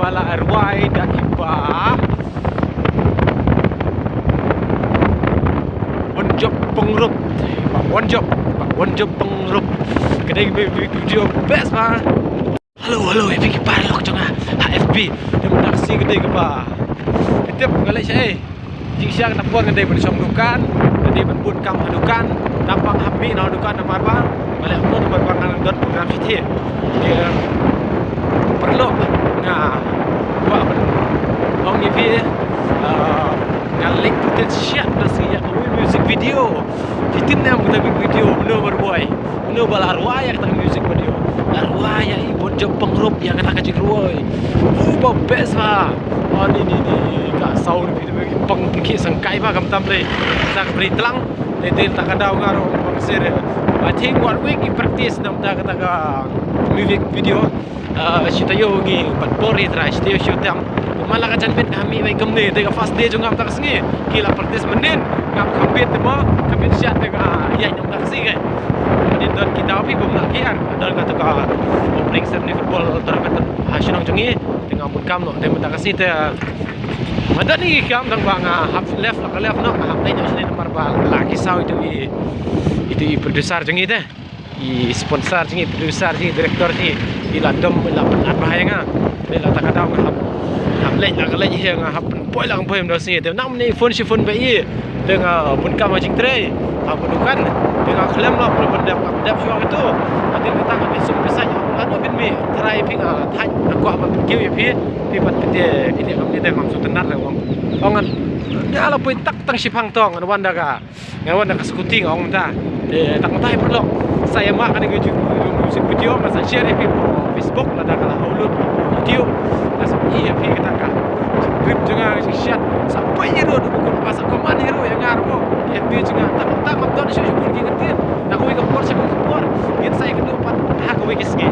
bala arway dak iba Wonjob pengrup Wonjob pengrup kedai video best ba. Halo FB parlok jonga HFB dem taksi kedai ke ba ketep galai saya jing siang nak buat kedai ben som dukan kedai ben pun kam dukan tampang hami na dukan nomor ba balik pun nomor bang dot program city dia perlu nah buat on ni vi ngalik putet siap nasi ya music video fitin nam kita video nomor boy no bala arwaya kita music video arwaya ibon job pengrup yang kata kacik ruoi ba best ba ni ka sau ni pengki sangkai ba kam tamle sak beri telang te tak ada ngaro bangser I think 1 week in practice nam ta kata ka music video kita yo ngi pat pori try stay shoot tam malah kacan bet kami baik kemne te ka fast day jong kam tak sengi kila practice menen ngam kambet te ba kambet shot te ka ya nam tak sengi kemudian don kita api bumla kian dan kata ka opening ceremony football tournament hasilong jongi tengah pun kam no te mata kasih te ada ni kam dang bang half left no half lane sini nomor ba laki saw itu producer jongi te i sponsor jongi producer jongi direktor jongi ila dom ila penat bahaya nga ila tak ada half lane yang half poi lang poi ndo sini te nam ni phone si phone ba i dengan pun kam jing tre pendukan dengan klaim lah pendap syuang itu nanti kita akan besok besarnya lalu binmi terai pinga thai aku apa kiu ya pi pat pite kami teh maksud tenar lah ongan dia ala poi tak tang sipang tong ngawan daga skuting ong ta tak tahu perlu saya mak kan music video masa share di Facebook lah daga upload YouTube masa iya pi kita kan grip juga share sampai hero bukan pasal koman hero yang ngaruh FB juga tak mampu nak syukur ngerti nak kowe ke por saya ke por saya kedua pat ha kowe ke segi